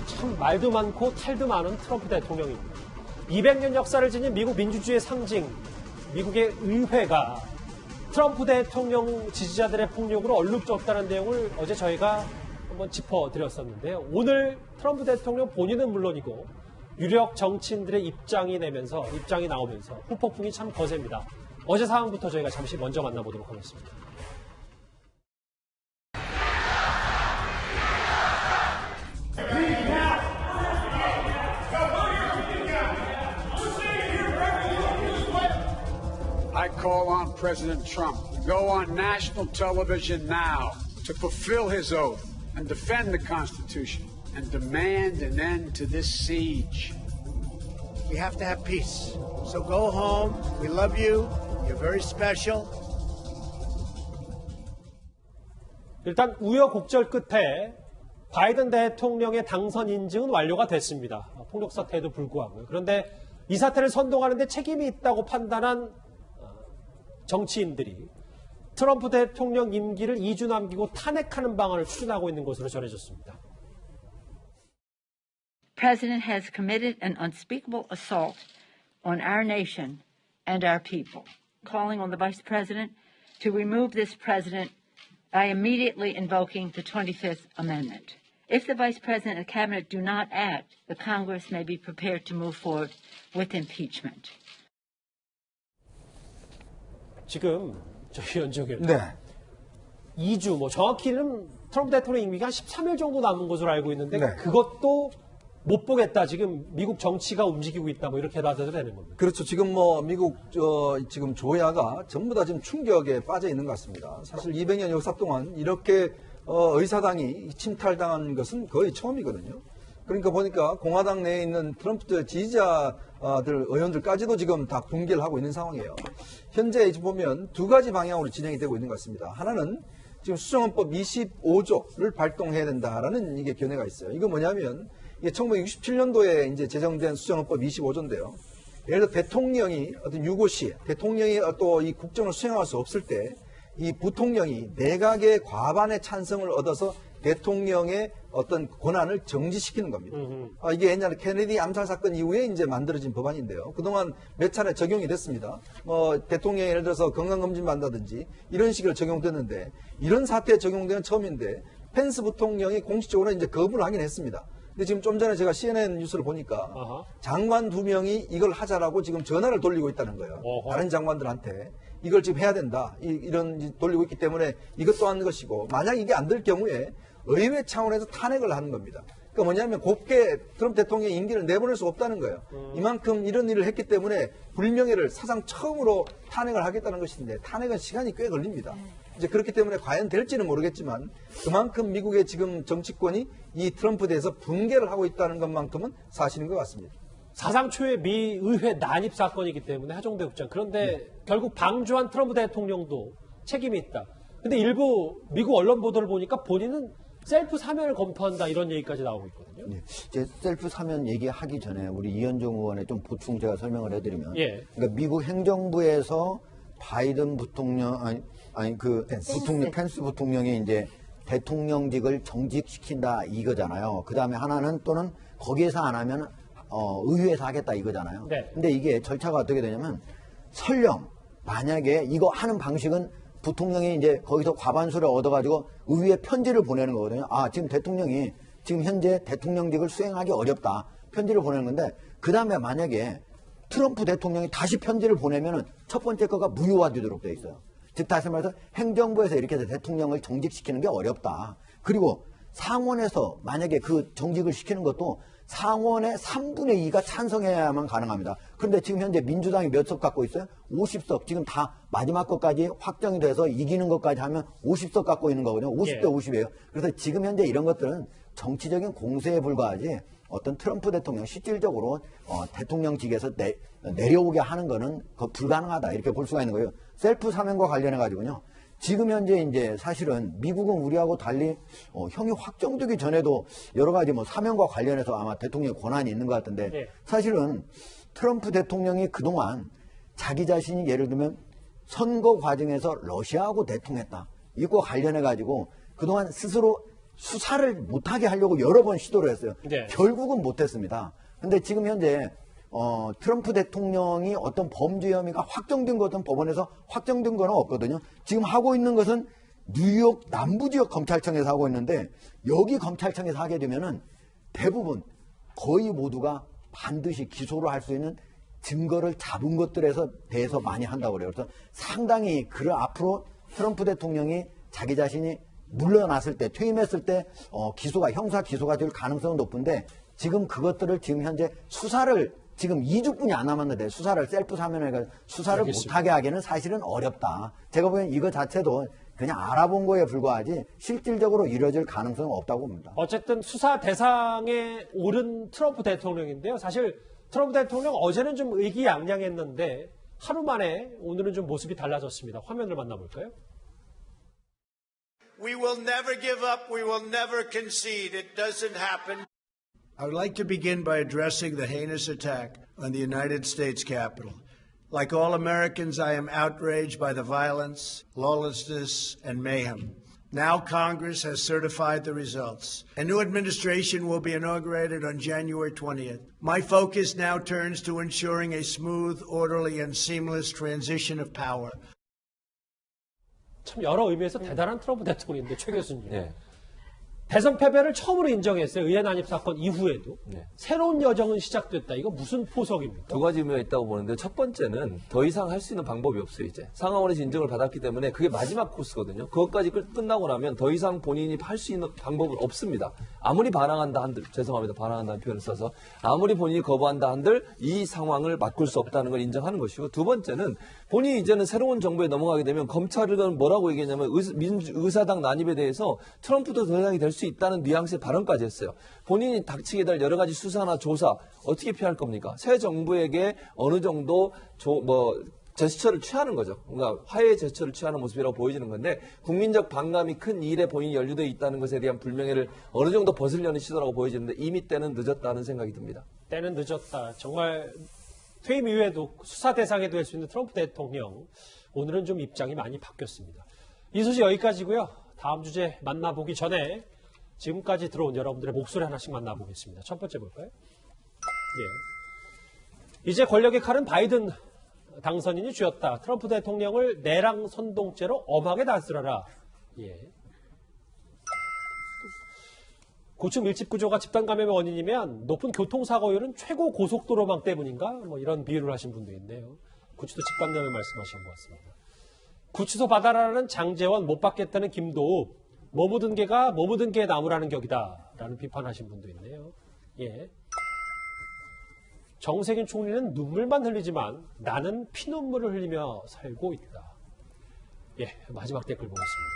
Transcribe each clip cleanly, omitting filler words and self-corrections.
참 말도 많고 탈도 많은 트럼프 대통령입니다. 200년 역사를 지닌 미국 민주주의의 상징, 미국의 의회가 트럼프 대통령 지지자들의 폭력으로 얼룩졌다는 내용을 어제 저희가 한번 짚어드렸었는데요. 오늘 트럼프 대통령 본인은 물론이고 유력 정치인들의 입장이 나오면서 후폭풍이 참 거셉니다. 어제 상황부터 저희가 잠시 먼저 만나보도록 하겠습니다. I call on President Trump to go on national television now to fulfill his oath and defend the Constitution and demand an end to this siege. We have to have peace. So go home. We love you. You're very special. 일단 우여곡절 끝에 바이든 대통령의 당선 인증은 완료가 됐습니다. 폭력 사태에도 불구하고요. 그런데 이 사태를 선동하는데 책임이 있다고 판단한 정치인들이 트럼프 대통령 임기를 2주 남기고 탄핵하는 방안을 추진하고 있는 것으로 전해졌습니다. President has committed an unspeakable assault on our nation and our people. Calling on the Vice President to remove this president by immediately invoking the 25th Amendment. If the Vice President and the Cabinet do not act, the Congress may be prepared to move forward with impeachment. 지금 저희 연정에 네. 2주, 정확히는 트럼프 대통령 임기가 한 13일 정도 남은 것으로 알고 있는데 네. 그것도 못 보겠다. 지금 미국 정치가 움직이고 있다. 이렇게 봐도 되는 겁니다. 그렇죠. 지금 미국 지금 조야가 전부 다 지금 충격에 빠져 있는 것 같습니다. 사실 200년 역사 동안 이렇게 의사당이 침탈당한 것은 거의 처음이거든요. 그러니까 보니까 공화당 내에 있는 트럼프 지지자들 의원들까지도 지금 다 붕괴를 하고 있는 상황이에요. 현재 보면 두 가지 방향으로 진행이 되고 있는 것 같습니다. 하나는 지금 수정헌법 25조를 발동해야 된다라는 이게 견해가 있어요. 이거 뭐냐면 이게 1967년도에 이제 제정된 수정헌법 25조인데요. 예를 들어 대통령이 어떤 유고시, 대통령이 또 이 국정을 수행할 수 없을 때 이 부통령이 내각의 과반의 찬성을 얻어서 대통령의 어떤 권한을 정지시키는 겁니다. 이게 옛날에 케네디 암살 사건 이후에 이제 만들어진 법안인데요. 그동안 몇 차례 적용이 됐습니다. 대통령이 예를 들어서 건강검진 받는다든지 이런 식으로 적용됐는데 이런 사태에 적용되는 처음인데 펜스 부통령이 공식적으로 이제 거부를 하긴 했습니다. 근데 지금 좀 전에 제가 CNN 뉴스를 보니까 장관 2명이 이걸 하자라고 지금 전화를 돌리고 있다는 거예요. 다른 장관들한테 이걸 지금 해야 된다. 이런 돌리고 있기 때문에 이것 또한 것이고 만약 이게 안 될 경우에 의회 차원에서 탄핵을 하는 겁니다. 그러니까 뭐냐면 곱게 트럼프 대통령의 임기를 내보낼 수 없다는 거예요. 이만큼 이런 일을 했기 때문에 불명예를 사상 처음으로 탄핵을 하겠다는 것인데 탄핵은 시간이 꽤 걸립니다. 이제 그렇기 때문에 과연 될지는 모르겠지만 그만큼 미국의 지금 정치권이 이 트럼프에 대해서 붕괴를 하고 있다는 것만큼은 사실인 것 같습니다. 사상 초의 미 의회 난입 사건이기 때문에 하정대 국장. 그런데 결국 방조한 트럼프 대통령도 책임이 있다. 근데 일부 미국 언론 보도를 보니까 본인은 셀프 사면을 검토한다 이런 얘기까지 나오고 있거든요. 네. 이제 셀프 사면 얘기하기 전에 우리 이현종 의원의 좀 보충 제가 설명을 해드리면, 그러니까 미국 행정부에서 바이든 부통령 펜스 부통령이 이제 대통령직을 정직시킨다 이거잖아요. 그 다음에 하나는 또는 거기에서 안 하면 의회에서 하겠다 이거잖아요. 근데 이게 절차가 어떻게 되냐면 설령 만약에 이거 하는 방식은 부통령이 이제 거기서 과반수를 얻어가지고 의회에 편지를 보내는 거거든요. 지금 대통령이 지금 현재 대통령직을 수행하기 어렵다. 편지를 보내는 건데 그 다음에 만약에 트럼프 대통령이 다시 편지를 보내면은 첫 번째 거가 무효화되도록 돼 있어요. 즉 다시 말해서 행정부에서 이렇게 해서 대통령을 정직시키는 게 어렵다. 그리고 상원에서 만약에 그 정직을 시키는 것도 상원의 3분의 2가 찬성해야만 가능합니다. 그런데 지금 현재 민주당이 몇 석 갖고 있어요? 50석. 지금 다 마지막 것까지 확정이 돼서 이기는 것까지 하면 50석 갖고 있는 거거든요. 50대 50이에요. 그래서 지금 현재 이런 것들은 정치적인 공세에 불과하지 어떤 트럼프 대통령 실질적으로 대통령직에서 내려오게 하는 거는 불가능하다. 이렇게 볼 수가 있는 거예요. 셀프 사면과 관련해 가지고요. 지금 현재 이제 사실은 미국은 우리하고 달리 형이 확정되기 전에도 여러 가지 사면과 관련해서 아마 대통령의 권한이 있는 것 같은데 사실은 트럼프 대통령이 그동안 자기 자신이 예를 들면 선거 과정에서 러시아하고 대통했다. 이거 관련해가지고 그동안 스스로 수사를 못하게 하려고 여러 번 시도를 했어요. 네. 결국은 못했습니다. 근데 지금 현재 트럼프 대통령이 어떤 범죄 혐의가 확정된 것은 법원에서 확정된 건 없거든요. 지금 하고 있는 것은 뉴욕 남부지역 검찰청에서 하고 있는데 여기 검찰청에서 하게 되면은 대부분 거의 모두가 반드시 기소를 할 수 있는 증거를 잡은 것들에서 대해서 많이 한다고 그래요. 그래서 상당히 앞으로 트럼프 대통령이 자기 자신이 물러났을 때, 퇴임했을 때 형사 기소가 될 가능성은 높은데 지금 그것들을 지금 현재 수사를 지금 2주뿐이 안 남았는데 수사를 셀프 사면을 수사를 알겠습니다. 못하게 하기는 사실은 어렵다. 제가 보기엔 이거 자체도 그냥 알아본 거에 불과하지 실질적으로 이루어질 가능성은 없다고 봅니다. 어쨌든 수사 대상에 오른 트럼프 대통령인데요. 사실 트럼프 대통령 어제는 좀 의기양양했는데 하루 만에 오늘은 좀 모습이 달라졌습니다. 화면을 만나볼까요? We will never give up. We will never concede. It doesn't happen. I would like to begin by addressing the heinous attack on the United States Capitol. Like all Americans, I am outraged by the violence, lawlessness, and mayhem. Now Congress has certified the results. A new administration will be inaugurated on January 20th. My focus now turns to ensuring a smooth, orderly, and seamless transition of power. 참 여러 의미에서 대단한 트럼프 대통령인데 최 교수님. 네. 대선 패배를 처음으로 인정했어요. 의회 난입 사건 이후에도. 네. 새로운 여정은 시작됐다. 이거 무슨 포석입니까? 두 가지 의미가 있다고 보는데 첫 번째는 더 이상 할 수 있는 방법이 없어요. 이제 상하원에서 인정을 받았기 때문에 그게 마지막 코스거든요. 그것까지 끝나고 나면 더 이상 본인이 할 수 있는 방법은 없습니다. 아무리 반항한다 한들, 죄송합니다. 반항한다는 표현을 써서 아무리 본인이 거부한다 한들 이 상황을 바꿀 수 없다는 걸 인정하는 것이고, 두 번째는 본인이 이제는 새로운 정부에 넘어가게 되면 검찰은 뭐라고 얘기했냐면 의사당 난입에 대해서 트럼프도 대상이 될 수 있다는 뉘앙스의 발언까지 했어요. 본인이 닥치게 될 여러 가지 수사나 조사 어떻게 피할 겁니까? 새 정부에게 어느 정도 제스처를 취하는 거죠. 뭔가 화해의 제스처를 취하는 모습이라고 보여지는 건데, 국민적 반감이 큰 일에 본인이 연루되어 있다는 것에 대한 불명예를 어느 정도 벗으려는 시도라고 보여지는데 이미 때는 늦었다는 생각이 듭니다. 때는 늦었다. 정말 퇴임 이후에도 수사 대상이 될 수 있는 트럼프 대통령. 오늘은 좀 입장이 많이 바뀌었습니다. 이 소식 여기까지고요. 다음 주제 만나보기 전에 지금까지 들어온 여러분들의 목소리 하나씩 만나보겠습니다. 첫 번째 볼까요? 예. 이제 권력의 칼은 바이든 당선인이 쥐었다. 트럼프 대통령을 내랑 선동죄로 엄하게 다스려라. 예. 고층 밀집 구조가 집단 감염의 원인이면 높은 교통사고율은 최고 고속도로망 때문인가? 뭐 이런 비유를 하신 분도 있네요. 구치소 집단 감염 말씀하신 것 같습니다. 구치소 받아라는 장제원, 못 받겠다는 김도읍, 뭐 묻은 개에 나무라는 격이다. 라는 비판하신 분도 있네요. 예. 정세균 총리는 눈물만 흘리지만 나는 피눈물을 흘리며 살고 있다. 예, 마지막 댓글 보겠습니다.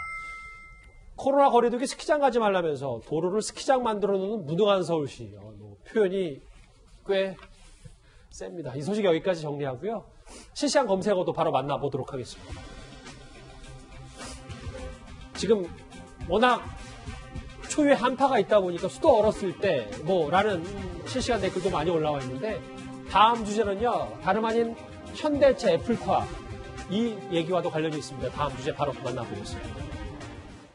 코로나 거리두기 스키장 가지 말라면서 도로를 스키장 만들어 놓는 무능한 서울시. 표현이 꽤 셉니다. 이 소식 여기까지 정리하고요. 실시간 검색어도 바로 만나보도록 하겠습니다. 지금 워낙 초유의 한파가 있다 보니까 수도 얼었을 때 라는 실시간 댓글도 많이 올라와 있는데, 다음 주제는요, 다름 아닌 현대차 애플카 이 얘기와도 관련이 있습니다. 다음 주제 바로 만나보겠습니다.